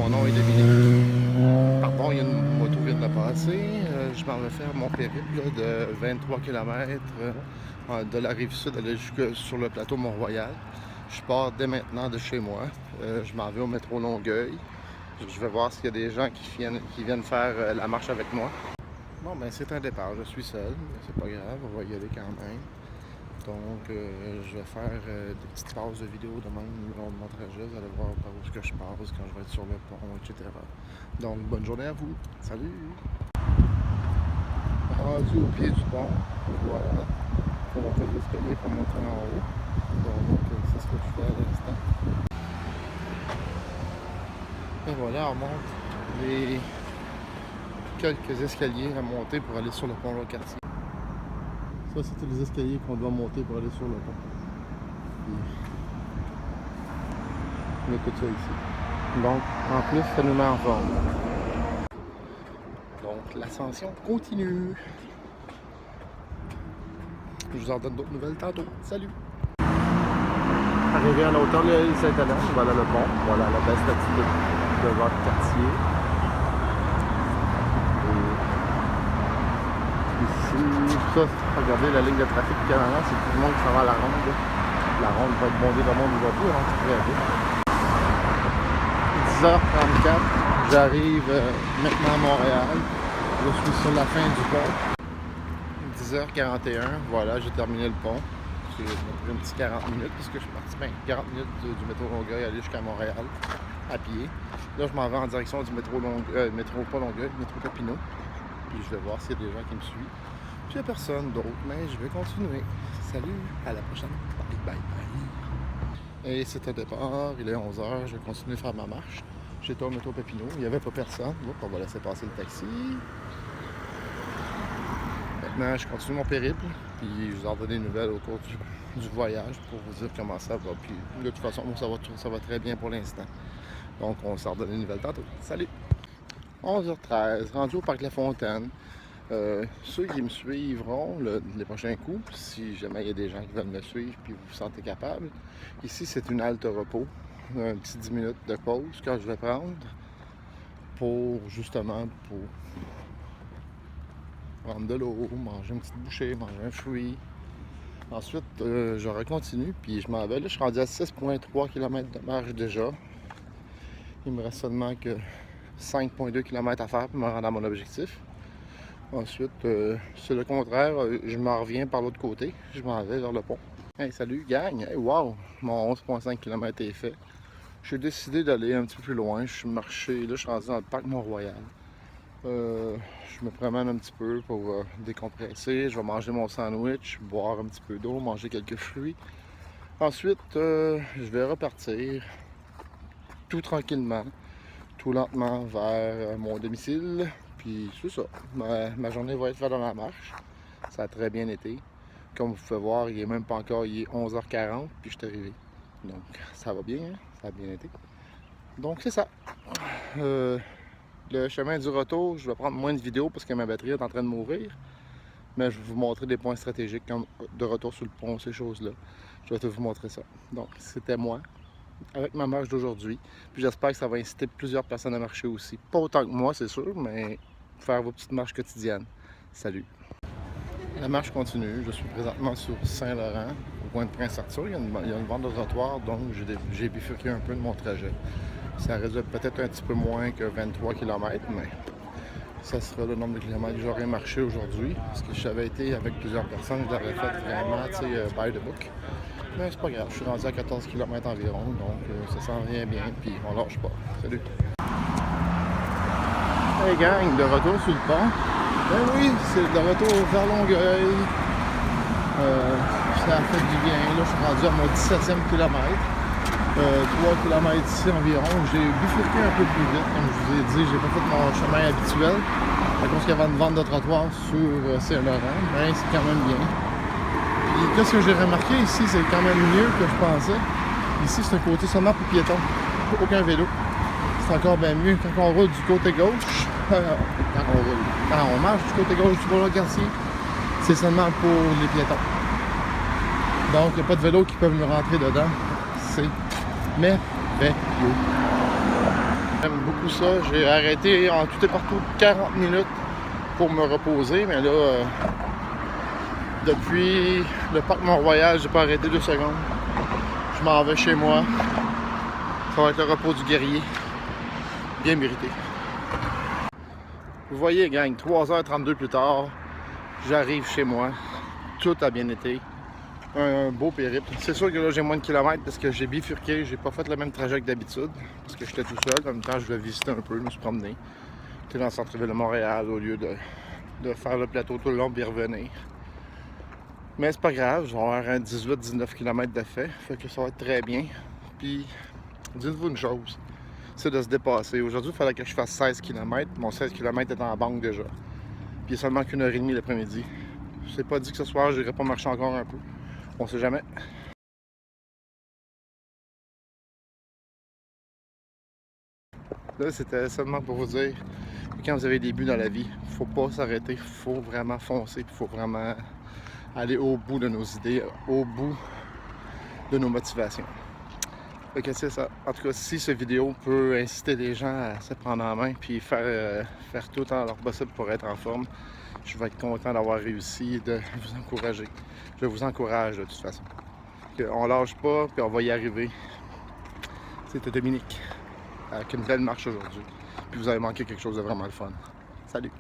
Mon nom est Dominique. Pardon, il y a une moto qui vient de passer. Je m'en vais faire mon périple là, de 23 km de la rive sud aller jusque sur le plateau Mont-Royal. Je pars dès maintenant de chez moi. Je m'en vais au métro Longueuil. Je vais voir s'il y a des gens qui viennent faire la marche avec moi. Bon, ben c'est un départ. Je suis seul, mais c'est pas grave. On va y aller quand même. Donc, je vais faire des petites pauses de vidéo de même le long de mon trajet. Vous allez voir par où je passe quand je vais être sur le pont, etc. Donc, bonne journée à vous. Salut! Rendu au pied du pont. Voilà. Il faut monter l'escalier pour monter en haut. Donc, c'est ce que je fais à l'instant. Et voilà, on monte les quelques escaliers à monter pour aller sur le pont Locartier. Ça, c'était les escaliers qu'on doit monter pour aller sur le pont. Puis, on a tout ça ici. Donc, en plus, ça nous met en forme. Donc, l'ascension continue. Je vous en donne d'autres nouvelles tantôt. Salut! Arrivé à la hauteur de l'île Sainte-Hélène, voilà le pont. Voilà la belle statue de votre quartier. Ici, ça, regardez la ligne de trafic du Canada, c'est tout le monde qui s'en va à la ronde. La ronde va être bondée de monde aujourd'hui, on rentre très vite. 10h34, j'arrive maintenant à Montréal. Je suis sur la fin du pont. 10h41, voilà, j'ai terminé le pont. J'ai pris un petit 40 minutes parce que je suis parti 40 minutes du métro Longueuil aller jusqu'à Montréal à pied. Là, je m'en vais en direction du métro métro Papineau. Puis je vais voir s'il y a des gens qui me suivent. Puis il n'y a personne d'autre, mais je vais continuer. Salut, à la prochaine. Bye bye bye. Et c'est un départ, il est 11h, je vais continuer à faire ma marche. J'étais au métro Papineau, il n'y avait pas personne. Oups, on va laisser passer le taxi. Maintenant, je continue mon périple, puis je vous en donne des nouvelles au cours du voyage pour vous dire comment ça va. Puis de toute façon, ça va très bien pour l'instant. Donc, on s'en redonne des nouvelles tantôt. Salut! 11h13, rendu au Parc La Fontaine. Ceux qui me suivront les prochains coups, si jamais il y a des gens qui veulent me suivre puis vous vous sentez capable, ici c'est une halte repos, un petit 10 minutes de pause que je vais prendre pour justement prendre de l'eau, manger une petite bouchée, manger un fruit. Ensuite, je recontinue puis je m'en vais. Là, je suis rendu à 6,3 km de marche déjà. Il me reste seulement que 5,2 km à faire pour me rendre à mon objectif. Ensuite, c'est le contraire, je m'en reviens par l'autre côté, je m'en vais vers le pont. Hey, salut gang! Hey, wow! Mon 11,5 km est fait. J'ai décidé d'aller un petit peu plus loin, je suis marché, là je suis rendu dans le parc Mont-Royal. Je me promène un petit peu pour décompresser, je vais manger mon sandwich, boire un petit peu d'eau, manger quelques fruits. Ensuite, je vais repartir tout tranquillement, tout lentement vers mon domicile. Puis c'est ça, ma journée va être faite dans la marche. Ça a très bien été. Comme vous pouvez voir, il est même pas encore, il est 11h40, puis je suis arrivé. Donc ça va bien, hein? Ça a bien été. Donc c'est ça. Le chemin du retour, je vais prendre moins de vidéos parce que ma batterie est en train de mourir. Mais je vais vous montrer des points stratégiques comme de retour sur le pont, ces choses-là. Je vais tout vous montrer ça. Donc c'était moi, avec ma marche d'aujourd'hui. Puis j'espère que ça va inciter plusieurs personnes à marcher aussi. Pas autant que moi, c'est sûr, mais faire vos petites marches quotidiennes. Salut! La marche continue. Je suis présentement sur Saint-Laurent, au coin de Prince-Arthur. Il y a une bande de trottoir, donc j'ai bifurqué un peu de mon trajet. Ça résulte peut-être un petit peu moins que 23 km, mais ça sera le nombre de kilomètres que j'aurais marché aujourd'hui. Parce que si j'avais été avec plusieurs personnes, je l'aurais fait vraiment, tu sais, by the book. Mais c'est pas grave, je suis rendu à 14 km environ, donc ça s'en vient bien, puis on lâche pas. Salut! Hey gang, de retour sur le pont. Ben oui, c'est de retour vers Longueuil. Ça a fait du bien, là je suis rendu à mon 17e kilomètre. 3 km ici environ. J'ai bifurqué un peu plus vite, comme je vous ai dit, j'ai pas fait mon chemin habituel. À cause qu'il y avait une bande de trottoir sur Saint-Laurent, mais c'est quand même bien. Puis qu'est-ce que j'ai remarqué ici, c'est quand même mieux que je pensais. Ici, c'est un côté seulement pour piétons, aucun vélo. C'est encore bien mieux. Quand on roule du côté gauche, quand on marche du côté gauche du pont Locartier, c'est seulement pour les piétons. Donc, il n'y a pas de vélos qui peuvent nous rentrer dedans. C'est merveilleux. J'aime beaucoup ça. J'ai arrêté en tout et partout 40 minutes pour me reposer, mais là, depuis le parc Mont-Royal, j'ai pas arrêté 2 secondes. Je m'en vais chez moi. Ça va être le repos du guerrier. Bien mérité. Vous voyez, gang, 3h32 plus tard, j'arrive chez moi. Tout a bien été. Un beau périple. C'est sûr que là, j'ai moins de kilomètres parce que j'ai bifurqué. J'ai pas fait le même trajet que d'habitude parce que j'étais tout seul. En même temps, je voulais visiter un peu, je me suis promené. J'étais dans le centre-ville de Montréal au lieu de faire le plateau tout le long et revenir. Mais c'est pas grave, je vais avoir un 18-19 km de fait. Fait que ça va être très bien. Puis, dites-vous une chose, c'est de se dépasser. Aujourd'hui, il fallait que je fasse 16 km. Mon 16 km est en banque déjà. Puis il y a seulement qu'une heure et demie l'après-midi. Je sais pas dit que ce soir, j'irai pas marcher encore un peu. On sait jamais. Là, c'était seulement pour vous dire que quand vous avez des buts dans la vie, faut pas s'arrêter, faut vraiment foncer, faut vraiment aller au bout de nos idées, au bout de nos motivations. Fait que c'est ça. En tout cas, si cette vidéo peut inciter les gens à se prendre en main puis faire tout en leur possible pour être en forme, je vais être content d'avoir réussi et de vous encourager. Je vous encourage de toute façon. On lâche pas puis on va y arriver. C'était Dominique avec une belle marche aujourd'hui. Puis vous avez manqué quelque chose de vraiment le fun. Salut!